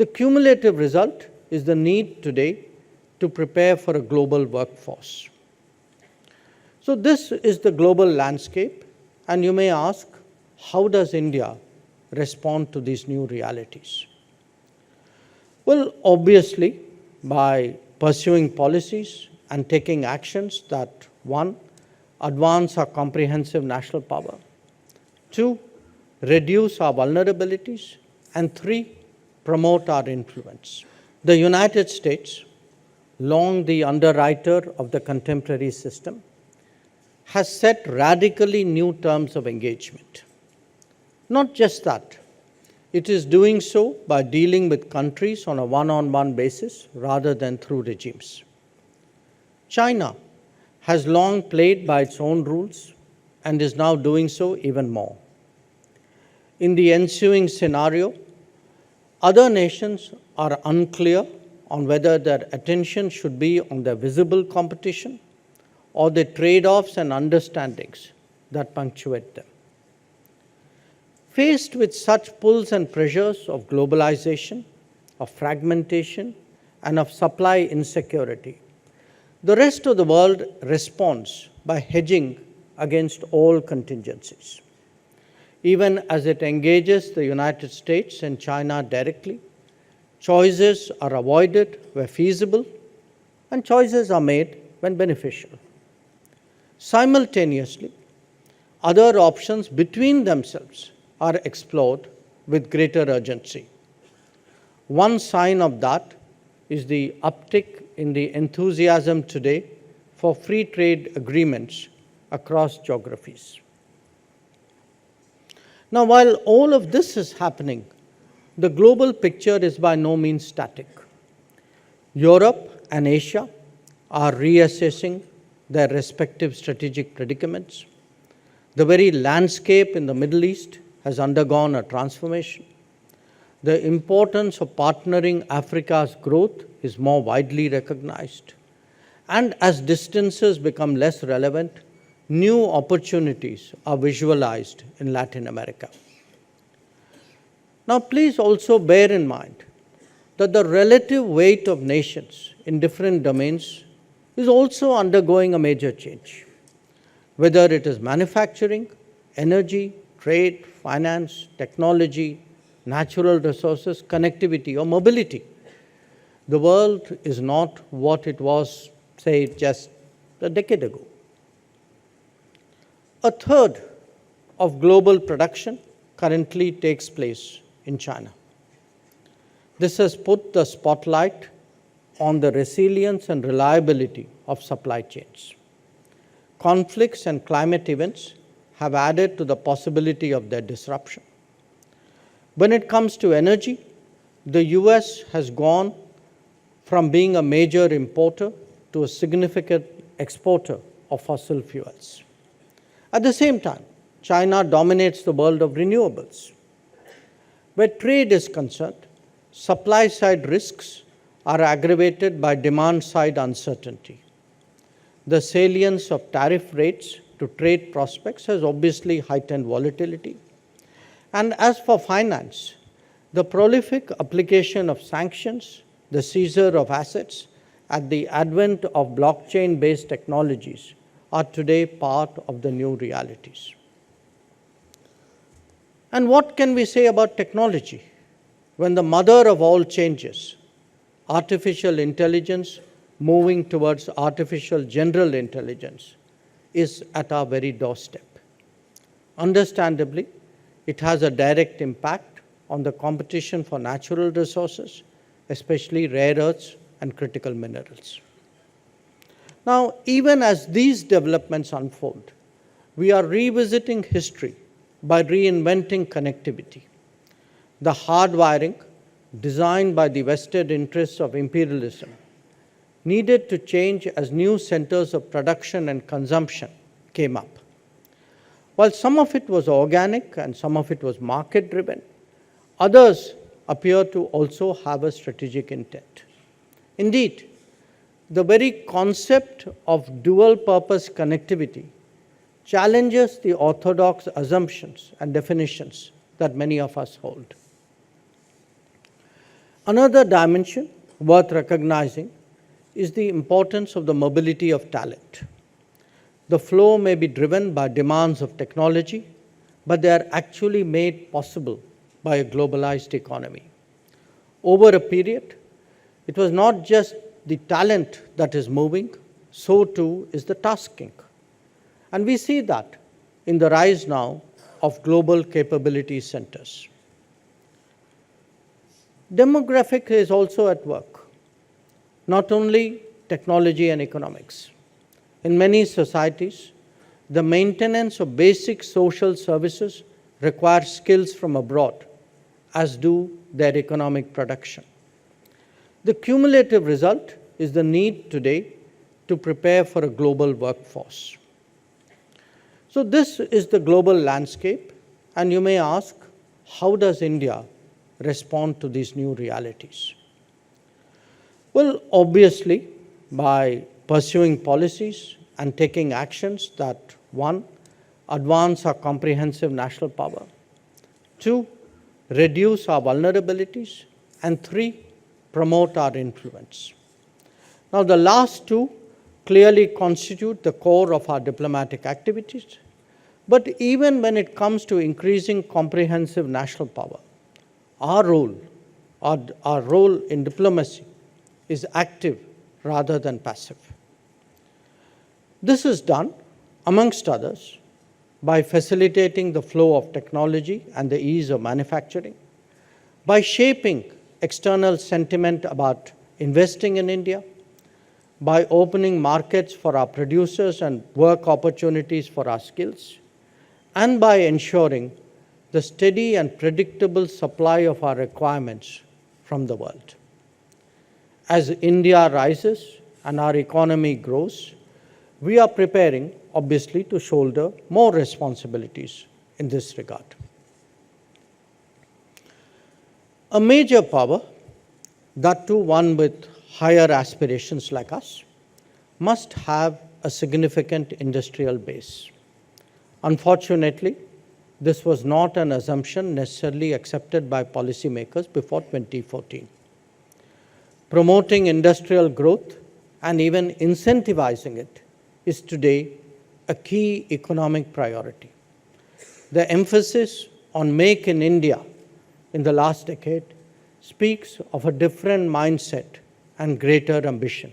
The cumulative result is the need today to prepare for a global workforce. So this is the global landscape, and you may ask, how does India respond to these new realities? Well, obviously, by pursuing policies and taking actions that, one, advance our comprehensive national power, two, reduce our vulnerabilities, and three, promote our influence. The United States, long the underwriter of the contemporary system, has set radically new terms of engagement. Not just that, it is doing so by dealing with countries on a one-on-one basis rather than through regimes. China has long played by its own rules and is now doing so even more. In the ensuing scenario, other nations are unclear on whether their attention should be on the visible competition or the trade-offs and understandings that punctuate them. Faced with such pulls and pressures of globalization, of fragmentation, and of supply insecurity, the rest of the world responds by hedging against all contingencies. Even as it engages the United States and China directly, choices are avoided where feasible, and choices are made when beneficial. Simultaneously, other options between themselves are explored with greater urgency. One sign of that is the uptick in the enthusiasm today for free trade agreements across geographies. Now, while all of this is happening, the global picture is by no means static. Europe and Asia are reassessing their respective strategic predicaments. The very landscape in the Middle East has undergone a transformation. The importance of partnering Africa's growth is more widely recognized. And as distances become less relevant, new opportunities are visualized in Latin America. Now, please also bear in mind that the relative weight of nations in different domains is also undergoing a major change. Whether it is manufacturing, energy, trade, finance, technology, natural resources, connectivity, or mobility, the world is not what it was, say, just a decade ago. A third of global production currently takes place in China. This has put the spotlight on the resilience and reliability of supply chains. Conflicts and climate events have added to the possibility of their disruption. When it comes to energy, the US has gone from being a major importer to a significant exporter of fossil fuels. At the same time, China dominates the world of renewables. Where trade is concerned, supply-side risks are aggravated by demand-side uncertainty. The salience of tariff rates to trade prospects has obviously heightened volatility. And as for finance, the prolific application of sanctions, the seizure of assets, and the advent of blockchain-based technologies are today part of the new realities. And what can we say about technology when the mother of all changes, artificial intelligence moving towards artificial general intelligence, is at our very doorstep? Understandably, it has a direct impact on the competition for natural resources, especially rare earths and critical minerals. Now, even as these developments unfold, we are revisiting history by reinventing connectivity. The hardwiring, designed by the vested interests of imperialism, needed to change as new centers of production and consumption came up. While some of it was organic and some of it was market-driven, others appear to also have a strategic intent. Indeed, the very concept of dual-purpose connectivity challenges the orthodox assumptions and definitions that many of us hold. Another dimension worth recognizing is the importance of the mobility of talent. The flow may be driven by demands of technology, but they are actually made possible by a globalized economy. Over a period, it was not just the talent that is moving, so too is the tasking. And we see that in the rise now of global capability centers. Demographic is also at work, not only technology and economics. In many societies, the maintenance of basic social services requires skills from abroad, as do their economic production. The cumulative result is the need today to prepare for a global workforce. So this is the global landscape, and you may ask, how does India respond to these new realities? Well, obviously, by pursuing policies and taking actions that, one, advance our comprehensive national power, two, reduce our vulnerabilities, and three, promote our influence. Now, the last two clearly constitute the core of our diplomatic activities, but even when it comes to increasing comprehensive national power, our role in diplomacy is active rather than passive. This is done, amongst others, by facilitating the flow of technology and the ease of manufacturing, by shaping external sentiment about investing in India, by opening markets for our producers and work opportunities for our skills, and by ensuring the steady and predictable supply of our requirements from the world. As India rises and our economy grows, we are preparing, obviously, to shoulder more responsibilities in this regard. A major power, that too one with higher aspirations like us, must have a significant industrial base. Unfortunately, this was not an assumption necessarily accepted by policymakers before 2014. Promoting industrial growth and even incentivizing it is today a key economic priority. The emphasis on Make in India in the last decade speaks of a different mindset and greater ambition.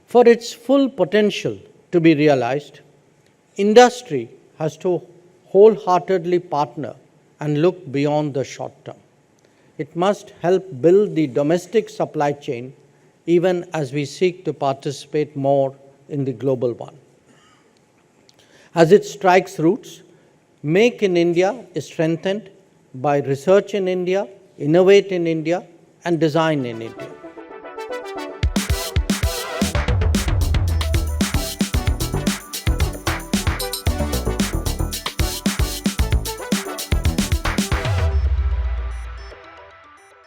For its full potential to be realized, industry has to wholeheartedly partner and look beyond the short term. It must help build the domestic supply chain even as we seek to participate more in the global one. As it strikes roots, Make in India is strengthened by research in India, innovate in India, and design in India.